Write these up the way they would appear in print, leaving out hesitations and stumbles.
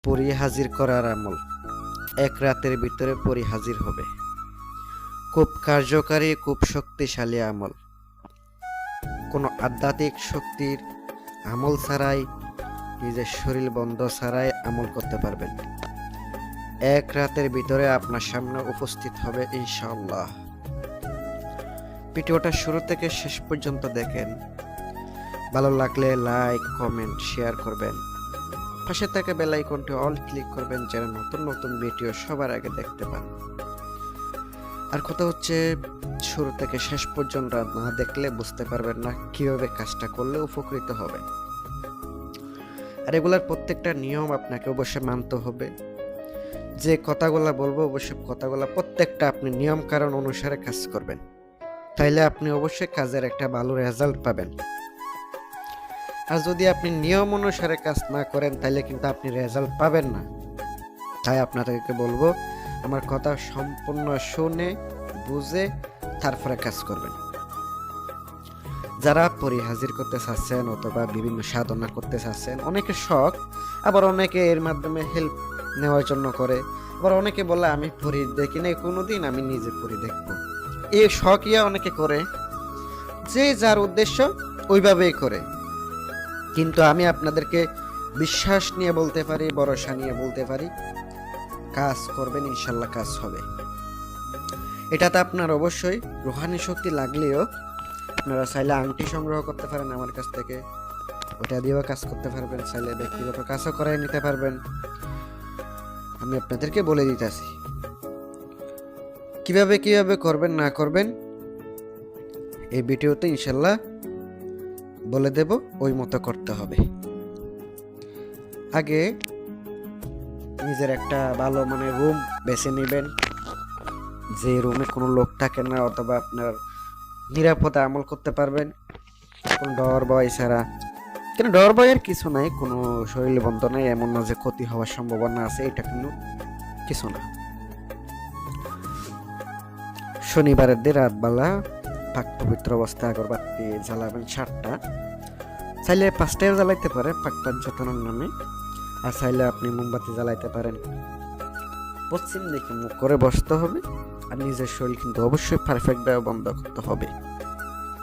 পরী হাজির করার আমল। এক রাতের ভিতরে পরী হাজির হবে। খুব কার্যকারী, খুব শক্তিশালী আমল। কোনো আধ্যাত্মিক শক্তির আমল ছাড়াই, নিজের শরীর বন্ধ ছাড়াই আমল করতে পারবেন। এক রাতের ভিতরে আপনার সামনে উপস্থিত হবে ইনশাআল্লাহ। ভিডিওটা শুরু থেকে শেষ পর্যন্ত দেখেন। ভালো লাগলে লাইক, কমেন্ট, শেয়ার করবেন। পাশে থাকা বেল আইকনটি অল ক্লিক করবেন যেন নতুন নতুন ভিডিও সবার আগে দেখতে পান। আর কথা হচ্ছে, শুরু থেকে শেষ পর্যন্ত না দেখলে বুঝতে পারবেন না কিভাবে কাজটা করলে উপকৃত হবেন। আর এগুলার প্রত্যেকটা নিয়ম আপনাকে অবশ্যই মানতে হবে। যে কথাগুলা বলবো অবশ্যই কথাগুলা প্রত্যেকটা আপনি নিয়ম কারণ অনুসারে কাজ করবেন, তাইলে আপনি অবশ্যই কাজের একটা ভালো রেজাল্ট পাবেন। আর যদি আপনি নিয়ম অনুসারে কাজ না করেন তাহলে কিন্তু আপনি রেজাল্ট পাবেন না। তাই আপনাদেরকে বলবো, আমার কথা সম্পূর্ণ শুনে বুঝে তারপরে কাজ করবেন। যারা পরী হাজির করতে চাচ্ছেন অথবা বিভিন্ন সাধনা করতে চাচ্ছেন, অনেকে শখ, আবার অনেকে এর মাধ্যমে হেল্প নেওয়ার জন্য করে, আবার অনেকে বলে আমি পরী দেখি নাই কোনোদিন, আমি নিজে পরী দেখবো। এই শখ ইয়া অনেকে করে, যে যার উদ্দেশ্য ওইভাবেই করে। কিন্তু আমি আপনাদেরকে বিশ্বাস নিয়ে বলতে পারি, ভরসা নিয়ে বলতে পারি, কাজ করবেন ইনশাল্লাহ, কাজ হবে। এটাতে আপনার অবশ্যই রুহানি শক্তি লাগলেও আপনারা চাইলে আংটি সংগ্রহ করতে পারেন আমার কাছ থেকে, ওটা দিয়েও কাজ করতে পারবেন। চাইলে ব্যক্তিগত কাজও করাই নিতে পারবেন। আমি আপনাদেরকে বলে দিতেছি কিভাবে কিভাবে করবেন না করবেন, এই ভিডিওতে ইনশাল্লাহ বলে দেব। ওই মতো করতে হবে। আগে নিজের একটা ভালো রুম বেছে নেবেন, যে রুমে কোনো লোক থাকে না, অথবা আপনার নিরাপদে আমল করতে পারবেন কোনো ডর ভয় ছাড়া। কেন ডর ভয়ের কিছু নাই, কোনো শরীর বন্ধ নাই, এমন না যে ক্ষতি হওয়ার সম্ভাবনা আছে, এটা কিন্তু কিছু না। শনিবারের দিন রাতবেলা পাক পবিত্র অবস্থায় আগরবাতি জ্বালাবেন 7টা। চাইলে 5টায় জ্বালাইতে পারে পাক পঞ্চতনের নামে, আর চাইলে আপনি মোমবাতি জ্বালাইতে পারেন। পশ্চিম দিকে মুখ করে বসতে হবে। আর নিজের শরীর কিন্তু অবশ্যই পারফেক্টভাবে বন্ধ করতে হবে।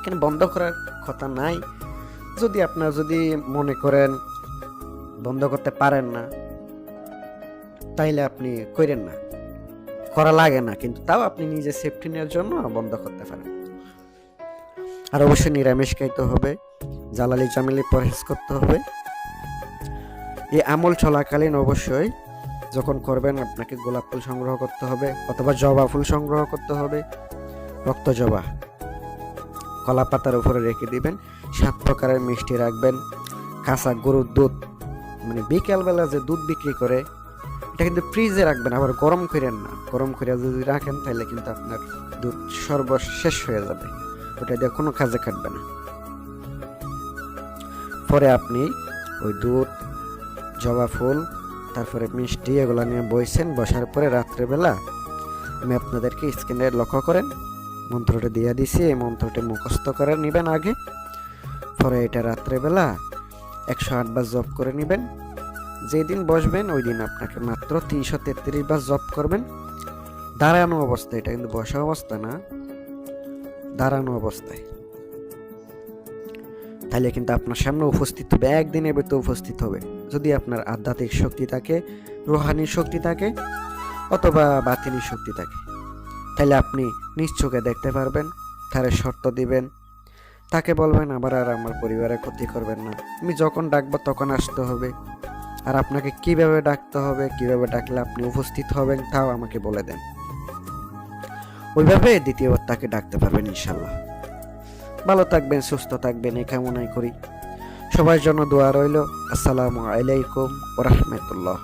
কেন বন্ধ করার কথা নাই, যদি মনে করেন বন্ধ করতে পারেন না, তাইলে আপনি করেন না, করা লাগে না, কিন্তু তাও আপনি নিজের সেফটি নেওয়ার জন্য বন্ধ করতে পারেন। আর অবশ্যই নিরামিষ খাইতে হবে, জ্বালালি জামিলি পরহেজ করতে হবে। এই আমল চলাকালীন অবশ্যই যখন করবেন আপনাকে গোলাপ ফুল সংগ্রহ করতে হবে, অথবা জবা ফুল সংগ্রহ করতে হবে। রক্ত জবা কলা পাতার উপরে রেখে দিবেন। 7 প্রকারের মিষ্টি রাখবেন। কাঁচা গরুর দুধ, বিকেলবেলা যে দুধ বিক্রি করে, এটা কিন্তু ফ্রিজে রাখবেন, আবার গরম করেন না। গরম করে যদি রাখেন তাহলে কিন্তু আপনার দুধ সর্বশেষ হয়ে যাবে, ওটা দিয়ে কোনো কাজে কাটবে না। পরে আপনি ওই দুধ, জবা ফুল, তারপরে মিষ্টি এগুলো নিয়ে বসার পরে রাত্রেবেলা আমি আপনাদেরকে স্ক্রিনে লক্ষ্য করেন মন্ত্রটা দিয়ে দিছি, এই মন্ত্রটি মুখস্থ করে নেবেন আগে। পরে এটা রাত্রেবেলা 108 বার জপ করে নেবেন। যেদিন বসবেন ওই দিন আপনাকে মাত্র 333 বার জপ করবেন, দাঁড়ানো অবস্থায়। এটা কিন্তু বসা অবস্থা না, দাঁড়ানো অবস্থায়। তাহলে কিন্তু আপনার সামনে উপস্থিত হবে, একদিনের ভিতরে উপস্থিত হবে। যদি আপনার আধ্যাত্মিক শক্তি থাকে, রুহানি শক্তি থাকে, অথবা বাতিনি শক্তি থাকে, তাহলে আপনি নিজ চোখে দেখতে পারবেন। তারে শর্ত দিবেন, তাকে বলবেন আবার আর আমার পরিবারের ক্ষতি করবেন না। আমি যখন ডাকবো তখন আসতে হবে। আর আপনাকে কিভাবে ডাকতে হবে, কিভাবে ডাকলে আপনি উপস্থিত হবেন, তাও আমাকে বলে দেন। ওইভাবে দ্বিতীয়বার তাকে ডাকতে পারবেন ইনশাল্লাহ। ভালো থাকবেন, সুস্থ থাকবেন, এই কামনাই করি। সবার জন্য দোয়া রইল। আসসালামু আলাইকুম ওয়া রাহমাতুল্লাহ।